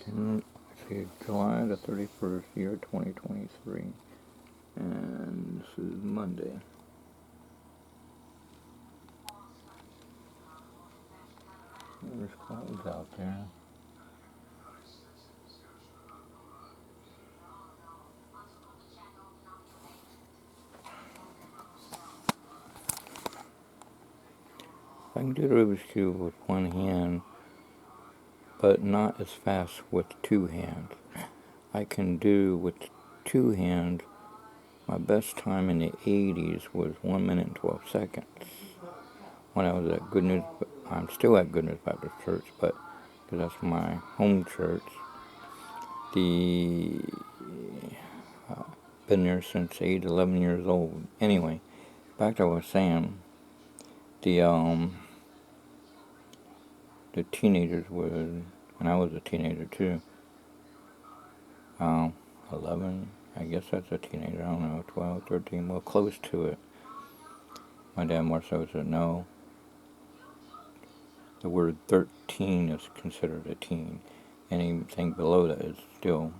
See, July the 31st, year 2023, and this is Monday. There's clouds out there. I can do the Rubik's Cube with one hand, but not as fast with two hands. I can do with two hands. My best time in the 80s was 1 minute and 12 seconds. When I was at Good News, I'm still at Good News Baptist Church, but because that's my home church. Been there since 11 years old. Anyway, back to what I was saying. The teenagers would, and I was a teenager too. 11, I guess that's a teenager. I don't know, 12, 13, well, close to it. My dad more so said no. The word 13 is considered a teen. Anything below that is still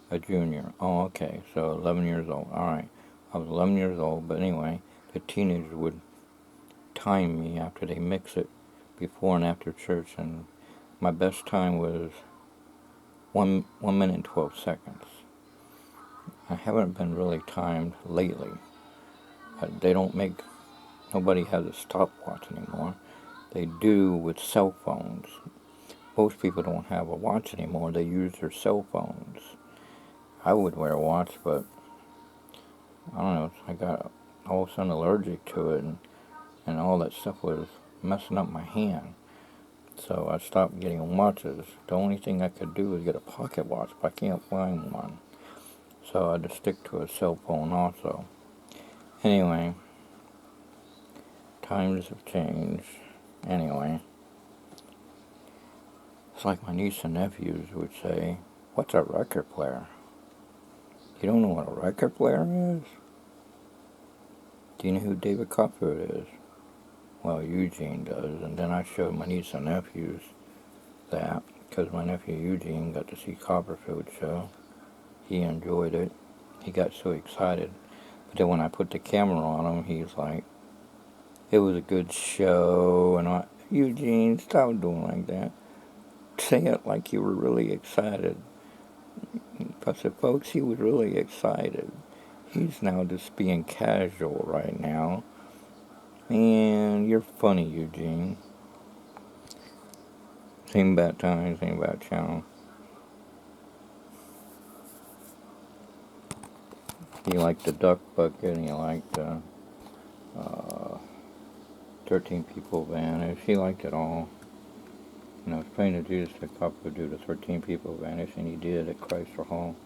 a junior. Oh, okay, so 11 years old. All right, I was 11 years old, but anyway, the teenagers would time me after they mix it before and after church, and my best time was 1 minute and 12 seconds. I haven't been really timed lately. Nobody has a stopwatch anymore. They do with cell phones. Most people don't have a watch anymore. They use their cell phones. I would wear a watch, but I don't know. I got all of a sudden allergic to it, and all that stuff was messing up my hand. So I stopped getting watches. The only thing I could do was get a pocket watch, but I can't find one. So I had to stick to a cell phone also. Anyway, times have changed. Anyway, it's like my niece and nephews would say, "What's a record player?" You don't know what a record player is? Do you know who David Copperfield is? Well, Eugene does, and then I showed my niece and nephews that, because my nephew Eugene got to see Copperfield show. He enjoyed it. He got so excited. But then when I put the camera on him, he's like, "It was a good show," and Eugene, stop doing like that. Say it like you were really excited. I said, folks, he was really excited. He's now just being casual right now. And you're funny, Eugene. Same about time, same about channel. He liked the duck bucket, and he liked the 13 People Vanish. He liked it all. And I was praying to Jesus that Copper would do the 13 People Vanish, and he did at Chrysler Hall.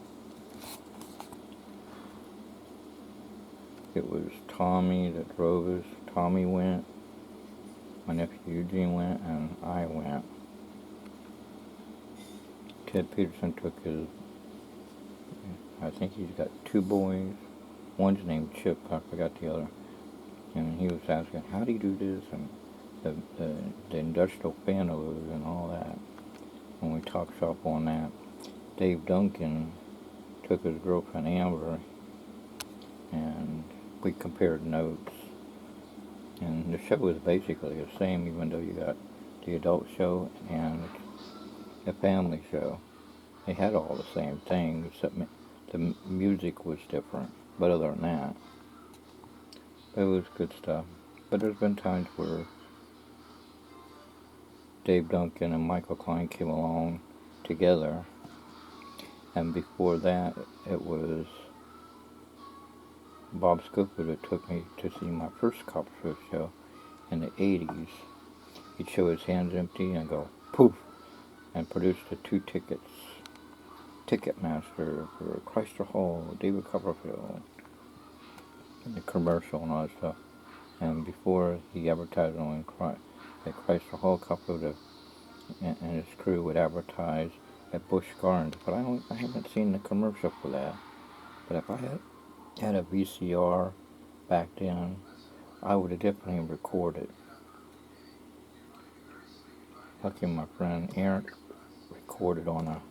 It was Tommy that drove us. Tommy went, my nephew Eugene went, and I went. Ted Peterson took his, I think he's got 2 boys. One's named Chip, I forgot the other. And he was asking, how do you do this? And the industrial fan hose and all that. And we talked shop on that. Dave Duncan took his girlfriend Amber, and we compared notes. And the show was basically the same, even though you got the adult show and the family show. They had all the same things, except the music was different. But other than that, it was good stuff. But there's been times where Dave Duncan and Michael Klein came along together. And before that, it was Bob Scofield that took me to see my first Copperfield show in the 80s. He'd show his hands empty and go, poof, and produce the 2 tickets. Ticketmaster for Chrysler Hall, David Copperfield, and the commercial and all that stuff. And before he advertised on at Chrysler Hall, Copperfield and his crew would advertise at Busch Gardens. But I haven't seen the commercial for that. But if I had a VCR back then, I would have definitely recorded. Lucky my friend Eric recorded on a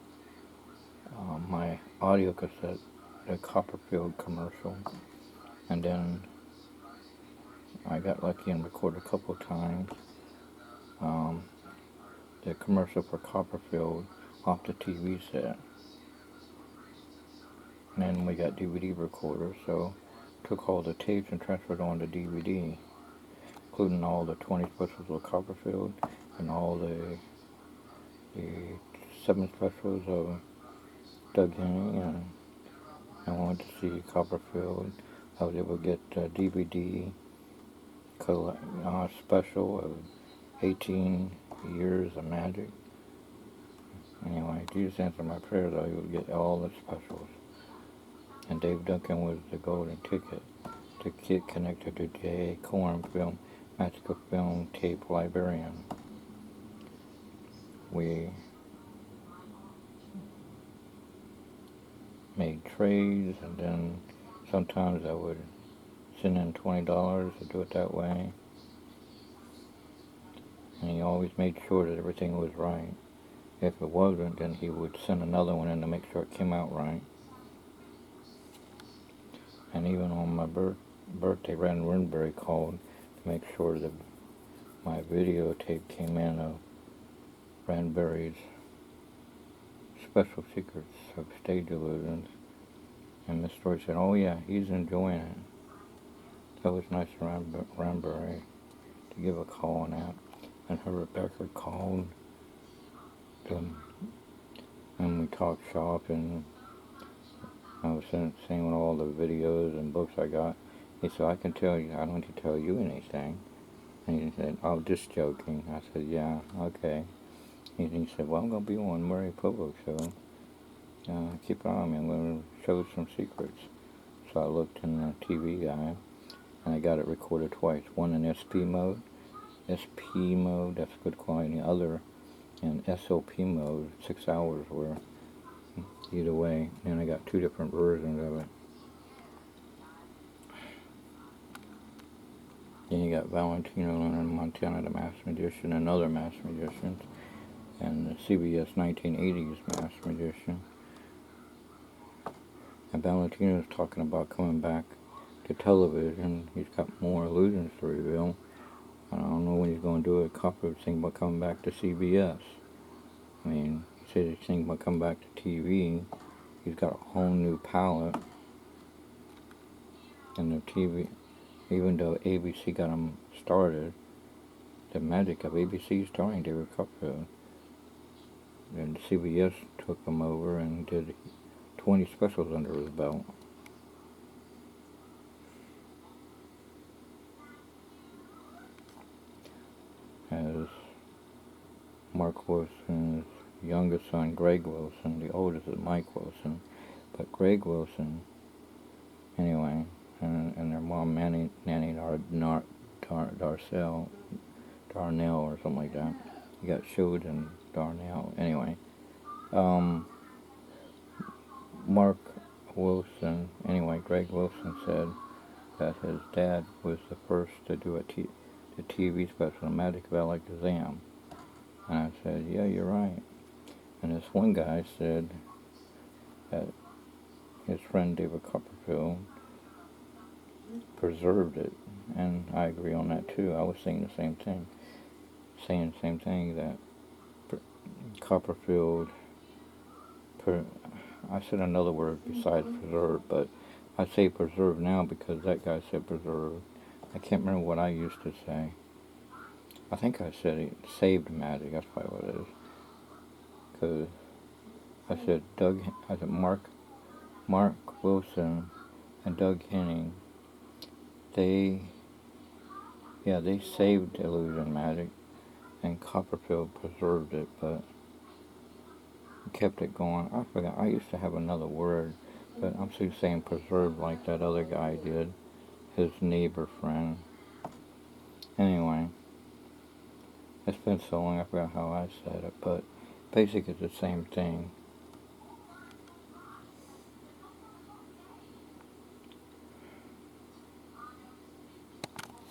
my audio cassette, the Copperfield commercial, and then I got lucky and recorded a couple of times um, the commercial for Copperfield off the TV set. And then we got DVD recorders, so took all the tapes and transferred on to DVD, including all the 20 specials of Copperfield and all the 7 specials of Doug Henning. And I wanted to see Copperfield. I was able to get a DVD special of 18 Years of Magic. Anyway, Jesus answered my prayers. I would get all the specials. And Dave Duncan was the golden ticket to get connected to J.A. Corn Film, Magical Film Tape Librarian. We made trades, and then sometimes I would send in $20 to do it that way. And he always made sure that everything was right. If it wasn't, then he would send another one in to make sure it came out right. And even on my birthday, Rand Winbury called to make sure that my videotape came in of Ranbury's Special Secrets of Stage Illusions. And Miss Story said, "Oh yeah, he's enjoying it." That was nice of Ranbury to give a call on that. And her Rebecca called and we talked shop, and I was saying all the videos and books I got. He said, "I can tell you, I don't need to tell you anything." And he said, "Oh, just joking." I said, "Yeah, okay." And he said, "Well, I'm going to be on Murray Public, so keep an eye on me. I'm going to show some secrets." So I looked in the TV guide, and I got it recorded twice. One in SP mode, that's good quality. The other in SOP mode, 6 hours were either way. And I got 2 different versions of it. Then you got Valentino and Montana, the Masked Magician, and other Masked Magicians, and the CBS 1980s Masked Magician. And Valentino's talking about coming back to television. He's got more illusions to reveal. I don't know when he's going to do it. Copper was thinking about coming back to CBS. I mean, he said he's thinking about coming back to TV. He's got a whole new palette. And the TV, even though ABC got him started, the magic of ABC starring David Copperfield. And CBS took him over and did 20 specials under his belt. As Mark Wilson's youngest son, Greg Wilson, the oldest is Mike Wilson, but Greg Wilson, anyway, and their mom, Nanny Darnell or something like that. He got showed in Darnell. Anyway, Mark Wilson, Greg Wilson said that his dad was the first to do the TV special, The Magic of Alakazam. And I said, "Yeah, you're right." And this one guy said that his friend David Copperfield preserved it, and I agree on that too. I was saying the same thing, that Copperfield, I said another word besides preserve, but I say preserve now because that guy said preserve. I can't remember what I used to say. I think I said it saved magic, that's probably what it is. Because I said Mark Wilson and Doug Henning, they saved illusion magic, and Copperfield preserved it, but kept it going. I forgot, I used to have another word, but I'm still saying preserved like that other guy did, his neighbor friend. Anyway, it's been so long I forgot how I said it, but basically it's the same thing.